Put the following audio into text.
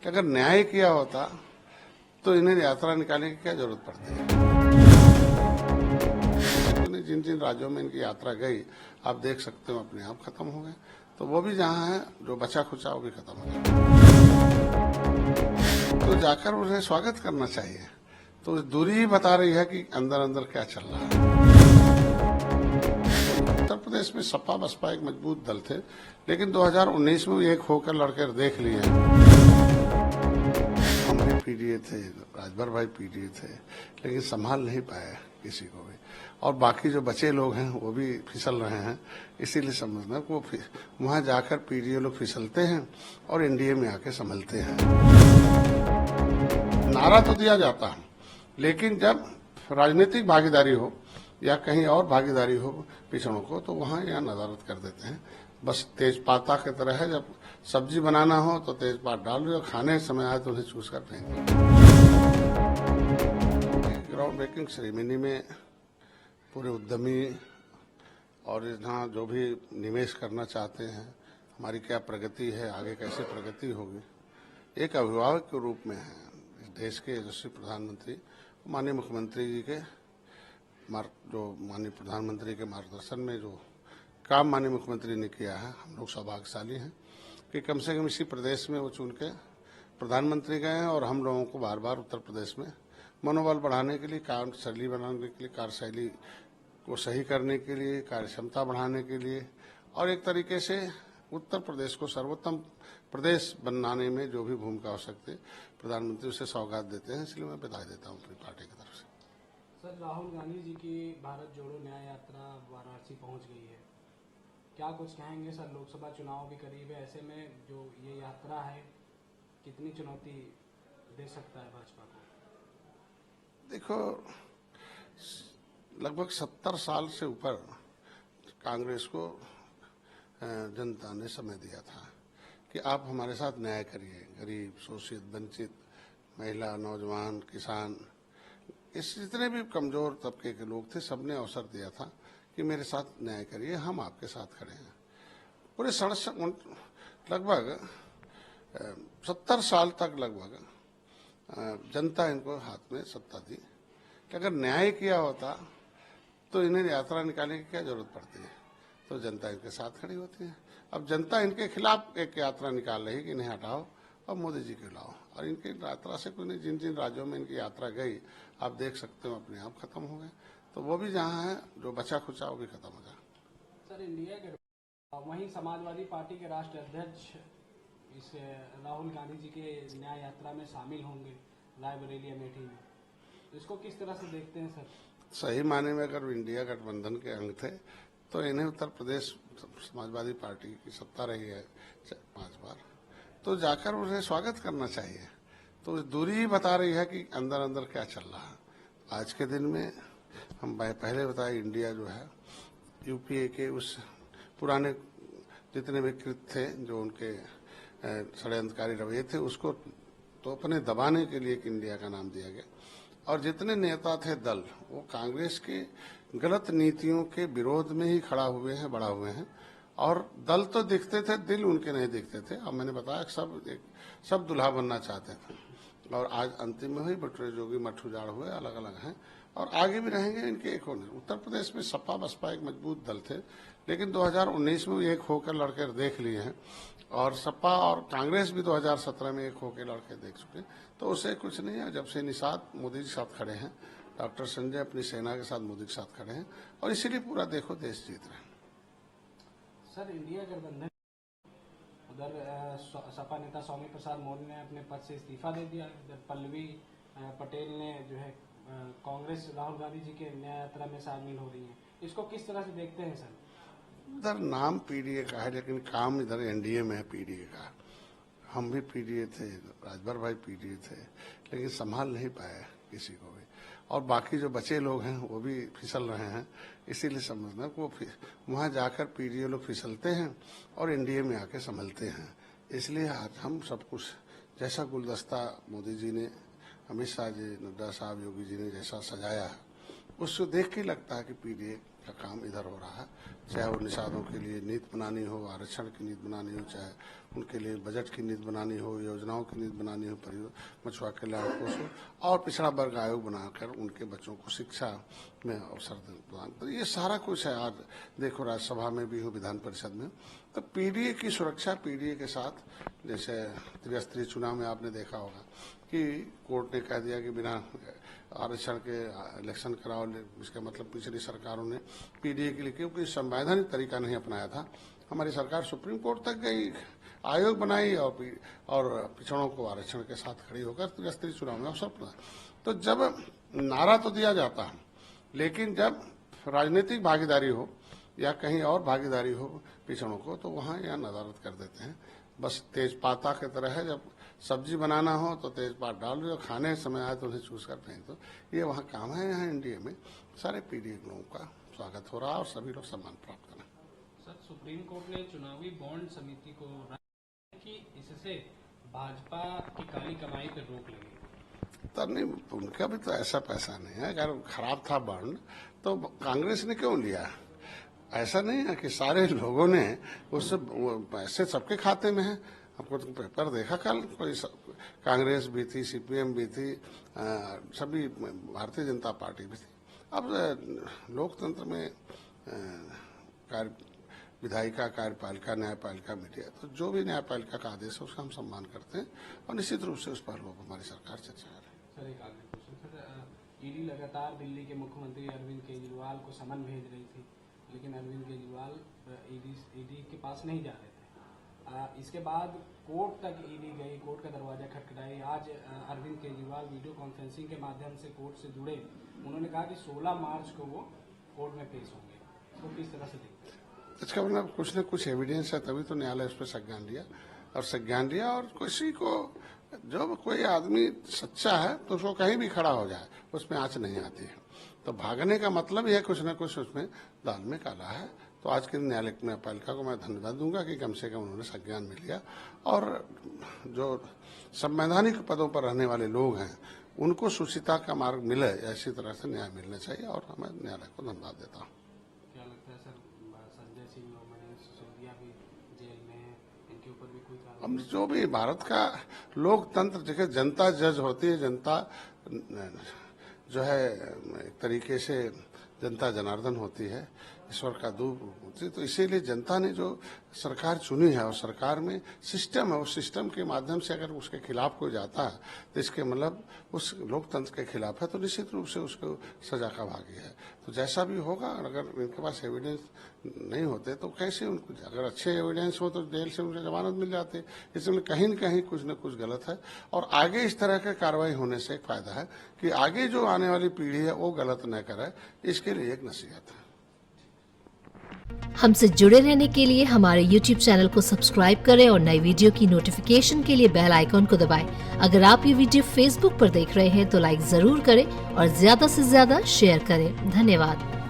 कि अगर न्याय किया होता तो इन्हें यात्रा निकालने की क्या जरूरत पड़ती है। जिन जिन राज्यों में इनकी यात्रा गई आप देख सकते हो अपने आप खत्म हो गए, तो वो भी जहां है जो बचा खुचा वो भी खत्म हो गया। तो जाकर उन्हें स्वागत करना चाहिए। तो दूरी ही बता रही है कि अंदर अंदर क्या चल रहा है। उत्तर प्रदेश में सपा बसपा एक मजबूत दल थे, लेकिन 2019 में एक होकर लड़कर देख लिए। हम भी पीडीए थे, राजभर भाई पीडीए थे, लेकिन संभाल नहीं पाए किसी को भी। और बाकी जो बचे लोग हैं वो भी फिसल रहे हैं। इसीलिए समझना कि वो वहां जाकर पीडीए लोग फिसलते हैं और एनडीए में आके संभलते हैं। नारा तो दिया जाता है, लेकिन जब राजनीतिक भागीदारी हो या कहीं और भागीदारी हो पिछड़ों को, तो वहां यह नजारत कर देते हैं। बस तेजपाता की तरह है, जब सब्जी बनाना हो तो तेजपात डाल दो, खाने समय आए तो उन्हें चूस कर फेंक दो। ग्राउंड ब्रेकिंग सेरेमनी में पूरे उद्यमी और यहाँ जो भी निवेश करना चाहते हैं, हमारी क्या प्रगति है, आगे कैसे प्रगति होगी, एक अभिभावक के रूप में है। इस देश के यशस्वी प्रधानमंत्री माननीय मुख्यमंत्री जी के जो माननीय प्रधानमंत्री के मार्गदर्शन में जो काम माननीय मुख्यमंत्री ने किया है, हम लोग सौभाग्यशाली हैं कि कम से कम इसी प्रदेश में वो चुन के प्रधानमंत्री गए हैं। और हम लोगों को बार बार उत्तर प्रदेश में मनोबल बढ़ाने के लिए, कार्यशैली बनाने के लिए, कार्यशैली को सही करने के लिए, कार्यक्षमता बढ़ाने के लिए, और एक तरीके से उत्तर प्रदेश को सर्वोत्तम प्रदेश बनाने में जो भी भूमिका हो सकती है, प्रधानमंत्री उसे सौगात देते हैं। इसलिए मैं बधाई देता हूँ अपनी पार्टी की तरफ से। सर, राहुल गांधी जी की भारत जोड़ो न्याय यात्रा वाराणसी पहुंच गई है, क्या कुछ कहेंगे सर? लोकसभा चुनाव भी करीब है, ऐसे में जो ये यात्रा है कितनी चुनौती दे सकता है भाजपा को? देखो, लगभग 70 साल से ऊपर कांग्रेस को जनता ने समय दिया था कि आप हमारे साथ न्याय करिए। गरीब, शोषित, वंचित, महिला, नौजवान, किसान, इस जितने भी कमजोर तबके के लोग थे, सबने अवसर दिया था कि मेरे साथ न्याय करिए, हम आपके साथ खड़े हैं। पूरे लगभग 70 साल तक लगभग जनता इनको हाथ में सत्ता दी कि अगर न्याय किया होता तो इन्हें यात्रा निकालने की क्या जरूरत पड़ती है। तो जनता इनके साथ खड़ी होती है। अब जनता इनके खिलाफ एक यात्रा निकाल रही कि इन्हें हटाओ और मोदी जी को लाओ। और इनकी यात्रा से कोई नहीं, जिन जिन राज्यों में इनकी यात्रा गई आप देख सकते हो अपने आप खत्म हो गए, तो वो भी जहां है जो बचा खुचा वो भी खत्म हो जाए। सर, इंडिया के वहीं समाजवादी पार्टी के राष्ट्रीय अध्यक्ष इस राहुल गांधी जी के न्याय यात्रा में शामिल होंगे, रायबरेली अमेठी में, तो इसको किस तरह से देखते हैं सर? सही माने में अगर इंडिया गठबंधन के अंग थे तो इन्हें उत्तर प्रदेश समाजवादी पार्टी की सत्ता रही है 5 बार, तो जाकर उन्हें स्वागत करना चाहिए। तो दूरी ही बता रही है कि अंदर अंदर क्या चल रहा है। आज के दिन में हम पहले बताए, इंडिया जो है यूपीए के उस पुराने जितने भी कृत्य थे, जो उनके षड्यंत्रकारी रवैये थे, उसको तो अपने दबाने के लिए इंडिया का नाम दिया गया। और जितने नेता थे दल, वो कांग्रेस के गलत नीतियों के विरोध में ही खड़ा हुए हैं, बढ़ा हुए हैं। और दल तो दिखते थे, दिल उनके नहीं दिखते थे। अब मैंने बताया सब दुल्हा बनना चाहते थे। और आज अंतिम में हुई बटुरे जोगी मठ उजाड़ हुए, अलग अलग हैं और आगे भी रहेंगे। इनके एक होने उत्तर प्रदेश में सपा बसपा एक मजबूत दल थे, लेकिन 2019 में एक होकर लड़कर देख लिए हैं। और सपा और कांग्रेस भी 2017 में एक होकर लड़के देख चुके, तो उसे कुछ नहीं है। जब से निषाद मोदी के साथ खड़े हैं, डॉक्टर संजय अपनी सेना के साथ मोदी के साथ खड़े हैं, और इसीलिए पूरा देखो देश जीत रहे हैं। सर, इंडिया गठबंधन उधर सपा नेता स्वामी प्रसाद मौर्य ने अपने पद से इस्तीफा दे दिया, इधर पल्लवी पटेल ने जो है कांग्रेस राहुल गांधी जी के न्याय यात्रा में शामिल हो रही है, इसको किस तरह से देखते हैं सर? इधर नाम पीडीए का है, लेकिन काम इधर एनडीए में है पीडीए का। हम भी पीडीए थे, राजभर भाई पीडीए थे, लेकिन संभाल नहीं पाए किसी को भी। और बाकी जो बचे लोग हैं वो भी फिसल रहे हैं। इसीलिए समझना कि वो वहां जाकर पीडीए लोग फिसलते हैं और एनडीए में आके संभलते हैं। इसलिए आज हम सब कुछ जैसा गुलदस्ता मोदी जी ने, अमित शाह जी, नड्डा साहब, योगी जी ने जैसा सजाया है, उसको देख के लगता है कि पीडीए का काम इधर हो रहा है। चाहे वो निषादों के लिए नीति बनानी हो, आरक्षण की नीति बनानी हो, चाहे उनके लिए बजट की नीति बनानी हो, योजनाओं की नीति बनानी हो, मछुआ कल्याण कोष हो और पिछड़ा वर्ग आयोग बनाकर उनके बच्चों को शिक्षा में अवसर प्रदान कर, ये सारा कुछ है। आज देखो राज्यसभा में भी हो, विधान परिषद में, तो पीडीए की सुरक्षा पीडीए के साथ, जैसे त्रिस्तरीय चुनाव में आपने देखा होगा कि कोर्ट ने कह दिया कि बिना आरक्षण के इलेक्शन कराओ, इसका मतलब पिछली सरकारों ने पीडीए के लिए क्योंकि संवैधानिक तरीका नहीं अपनाया था। हमारी सरकार सुप्रीम कोर्ट तक गई, आयोग बनाई और पिछड़ों को आरक्षण के साथ खड़ी होकर त्रिस्तरीय चुनाव में अवसर प्रदान। तो जब नारा तो दिया जाता है, लेकिन जब राजनीतिक भागीदारी हो या कहीं और भागीदारी हो पिछड़ों को, तो वहां यह नदारत कर देते हैं। बस तेजपाता की तरह है, जब सब्जी बनाना हो तो तेजपात डाल दो, खाने समय आए तो उन्हें चूज कर फेंक दो। ये वहाँ काम है। यहाँ एनडीए में सारे पीडीए लोगों का स्वागत हो रहा है और सभी लोग सम्मान प्राप्त करें। सर, सुप्रीम कोर्ट ने चुनावी बॉन्ड समिति को कि इससे भाजपा की काली कमाई पर रोक लगेगी। तो नहीं, उनका भी तो ऐसा पैसा नहीं है। अगर खराब था बॉन्ड तो कांग्रेस ने क्यों लिया? ऐसा नहीं है कि सारे लोगों ने उससे पैसे सबके खाते में है। आपको तो पेपर देखा कल, कोई कांग्रेस भी थी, सीपीएम भी थी, सभी भारतीय जनता पार्टी भी थी। अब लोकतंत्र में विधायिका, कार्यपालिका, न्यायपालिका, मीडिया, तो जो भी न्यायपालिका का आदेश है उसका हम सम्मान करते हैं और निश्चित रूप से उस पर लोग हमारी सरकार चर्चा कर रही है। सर, एक आखिरी क्वेश्चन सर, ईडी लगातार दिल्ली के मुख्यमंत्री अरविंद केजरीवाल को समन भेज रही थी, लेकिन अरविंद केजरीवाल ईडी के पास नहीं जा रहे थे। इसके बाद कोर्ट तक ईडी गई, कोर्ट का दरवाजा खटखटाई। आज अरविंद केजरीवाल वीडियो कॉन्फ्रेंसिंग के माध्यम से कोर्ट से जुड़े। उन्होंने कहा कि 16 मार्च को वो कोर्ट में पेश होंगे। तो किस तरह से देखते हैं? इसका मतलब कुछ न कुछ एविडेंस है, तभी तो न्यायालय उस पर संज्ञान लिया और किसी को, जो कोई आदमी सच्चा है तो उसको कहीं भी खड़ा हो जाए, उसमें आंच नहीं आती है। तो भागने का मतलब ही है कुछ न कुछ उसमें दाल में काला है। तो आज के न्यायपालिका को मैं धन्यवाद दूंगा कि कम से कम उन्होंने संज्ञान में लिया और जो संवैधानिक पदों पर रहने वाले लोग हैं उनको सुचिता का मार्ग मिले, ऐसी तरह से न्याय मिलना चाहिए और मैं न्यायालय को धन्यवाद देता हूँ। क्या लगता है सर, संजय सिंह और मनीष सिसोदिया भी जेल में हैं, इनके ऊपर भी कोई कार्रवाई? हम जो भी भारत का लोकतंत्र, देखिए जनता जज होती है, जनता जो है एक तरीके से जनता जनार्दन होती है, ईश्वर का दूत होती है। तो इसीलिए जनता ने जो सरकार चुनी है और सरकार में सिस्टम है, उस सिस्टम के माध्यम से अगर उसके खिलाफ कोई जाता है तो इसके मतलब उस लोकतंत्र के खिलाफ है, तो निश्चित रूप से उसको सजा का भागी है। तो जैसा भी होगा, अगर इनके पास एविडेंस नहीं होते तो कैसे उनको, अगर अच्छे एविडेंस हो तो जेल से उनको जमानत मिल जाती। इसमें कहीं न कहीं कुछ न कुछ गलत है और आगे इस तरह की कार्रवाई होने से एक फायदा है कि आगे जो आने वाली पीढ़ी है वो गलत न करे, इसके लिए एक नसीहत है। हमसे जुड़े रहने के लिए हमारे YouTube चैनल को सब्सक्राइब करें और नई वीडियो की नोटिफिकेशन के लिए बेल आइकॉन को दबाएं। अगर आप ये वीडियो Facebook पर देख रहे हैं तो लाइक जरूर करें और ज्यादा से ज्यादा शेयर करें। धन्यवाद।